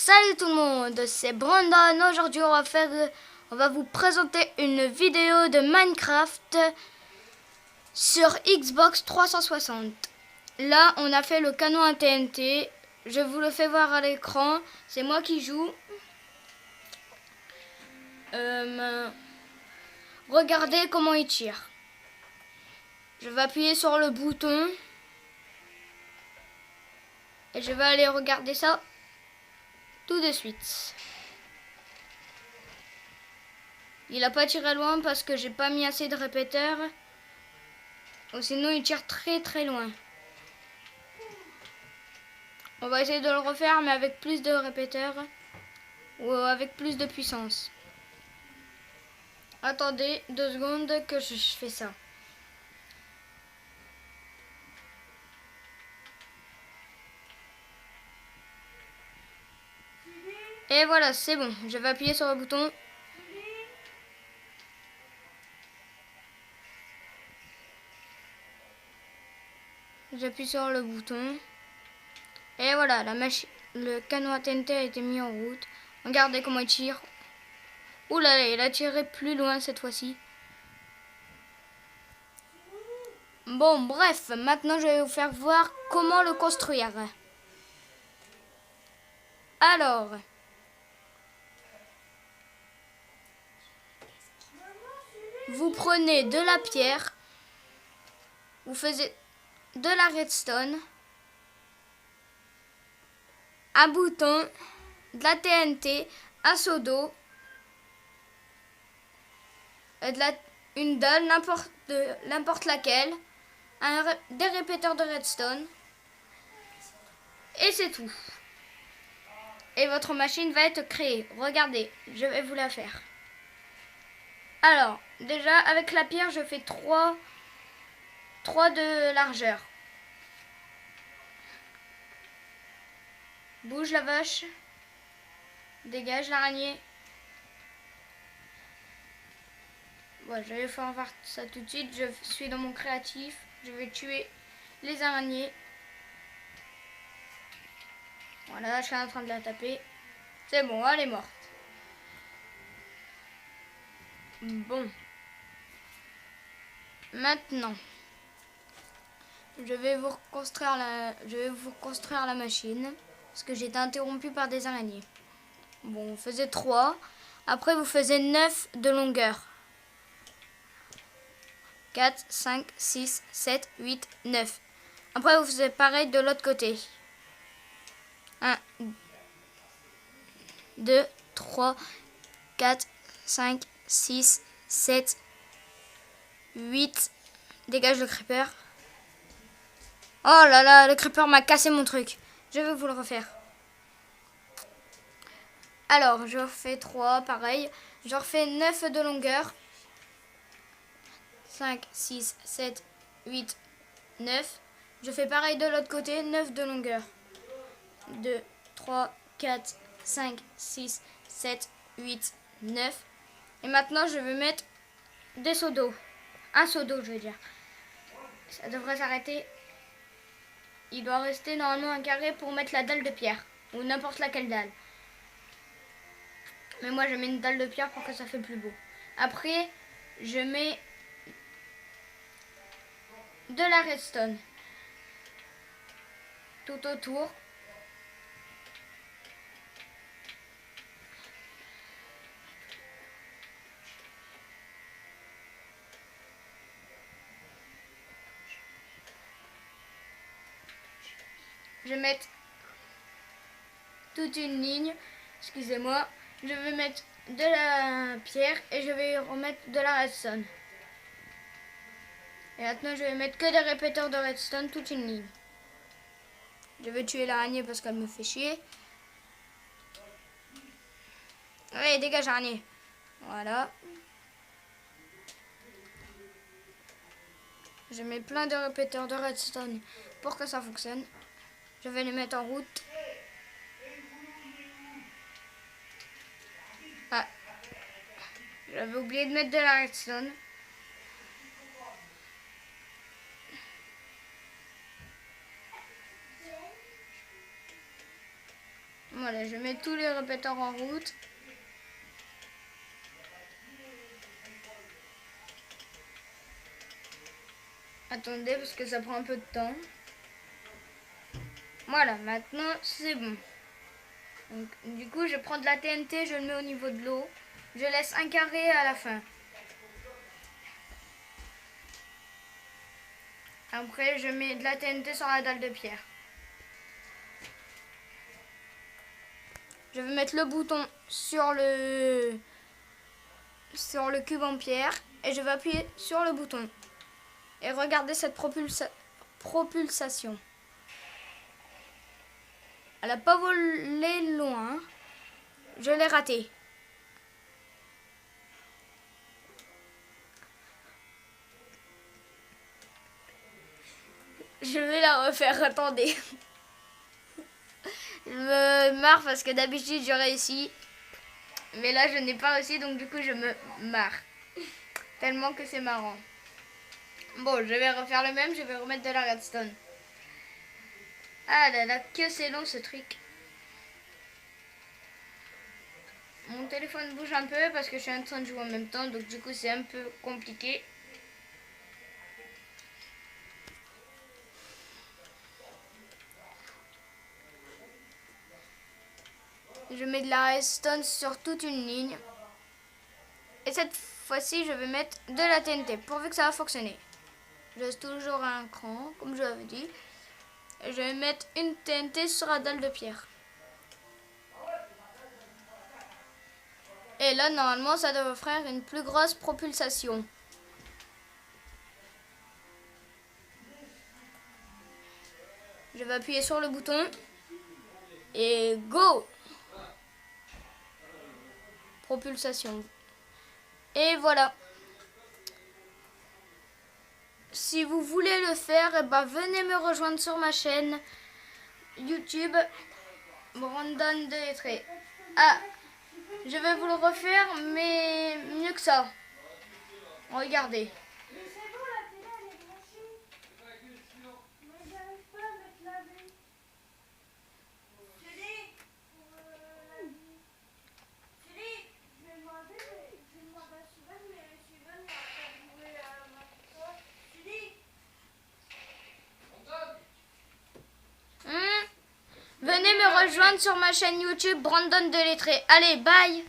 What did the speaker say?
Salut tout le monde, c'est Brandon. Aujourd'hui on va vous présenter une vidéo de Minecraft sur Xbox 360. Là on a fait le canon à TNT. Je vous le fais voir à l'écran. C'est moi qui joue. Regardez comment il tire. Je vais appuyer sur le bouton et je vais aller regarder ça tout de suite. Il a pas tiré loin parce que j'ai pas mis assez de répéteurs. Ou sinon il tire très loin. On va essayer de le refaire mais avec plus de répéteurs. Ou avec plus de puissance. Attendez 2 secondes que je fais ça. Et voilà, c'est bon. Je vais appuyer sur le bouton. J'appuie sur le bouton. Et voilà, le canon à TNT a été mis en route. Regardez comment il tire. Ouh là là, il a tiré plus loin cette fois-ci. Bon, bref, maintenant je vais vous faire voir comment le construire. Alors, vous prenez de la pierre, vous faites de la redstone, un bouton, de la TNT, un seau d'eau, une dalle, n'importe laquelle, des répéteurs de redstone, et c'est tout. Et votre machine va être créée. Regardez, je vais vous la faire. Alors, déjà, avec la pierre, je fais 3 de largeur. Bouge la vache. Dégage l'araignée. Bon, je vais faire voir ça tout de suite. Je suis dans mon créatif. Je vais tuer les araignées. Voilà, je suis en train de la taper. C'est bon, elle est morte. Bon. Maintenant, je vais vous reconstruire la machine. Parce que j'ai été interrompu par des araignées. Bon, vous faisiez 3. Après, vous faisiez 9 de longueur. 4, 5, 6, 7, 8, 9. Après, vous faites pareil de l'autre côté. 1, 2, 3, 4, 5, 6, 7, 8. Dégage le creeper. Oh là là, le creeper m'a cassé mon truc. Je vais vous le refaire. Alors, je refais 3, pareil. Je refais 9 de longueur. 5, 6, 7, 8, 9. Je fais pareil de l'autre côté, 9 de longueur. 2, 3, 4, 5, 6, 7, 8, 9. Et maintenant, je vais mettre des seaux d'eau. Un seau d'eau, je veux dire. Ça devrait s'arrêter. Il doit rester normalement un carré pour mettre la dalle de pierre. Ou n'importe laquelle dalle. Mais moi, je mets une dalle de pierre pour que ça fait plus beau. Après, je mets de la redstone tout autour. Je vais mettre toute une ligne. Excusez-moi. Je vais mettre de la pierre et je vais remettre de la redstone. Et maintenant, je vais mettre que des répéteurs de redstone, toute une ligne. Je vais tuer l'araignée parce qu'elle me fait chier. Allez, dégage l'araignée. Voilà. Je mets plein de répéteurs de redstone pour que ça fonctionne. Je vais les mettre en route. Ah. J'avais oublié de mettre de la redstone. Voilà, je mets tous les répéteurs en route. Attendez, parce que ça prend un peu de temps. Voilà, maintenant c'est bon. Donc, du coup, je prends de la TNT, je le mets au niveau de l'eau. Je laisse un carré à la fin. Après, je mets de la TNT sur la dalle de pierre. Je vais mettre le bouton sur le cube en pierre et je vais appuyer sur le bouton. Et regardez cette propulsation. Elle n'a pas volé loin. Je l'ai raté. Je vais la refaire, attendez. Je me marre parce que d'habitude je réussis. Mais là je n'ai pas réussi, donc du coup je me marre. Tellement que c'est marrant. Bon, je vais refaire le même, je vais remettre de la redstone. Ah là là, que c'est long ce truc. Mon téléphone bouge un peu parce que je suis en train de jouer en même temps, donc du coup c'est un peu compliqué. Je mets de la redstone sur toute une ligne. Et cette fois-ci, je vais mettre de la TNT, pourvu que ça va fonctionner. Je laisse toujours un cran, comme je l'avais dit. Et je vais mettre une TNT sur la dalle de pierre. Et là, normalement, ça devrait faire une plus grosse propulsation. Je vais appuyer sur le bouton. Et go! Propulsation. Et voilà. Si vous voulez le faire, eh ben, venez me rejoindre sur ma chaîne YouTube Brandon Delettré. Ah, je vais vous le refaire, mais mieux que ça. Regardez. Venez me rejoindre sur ma chaîne YouTube Brandon Delettré. Allez, bye!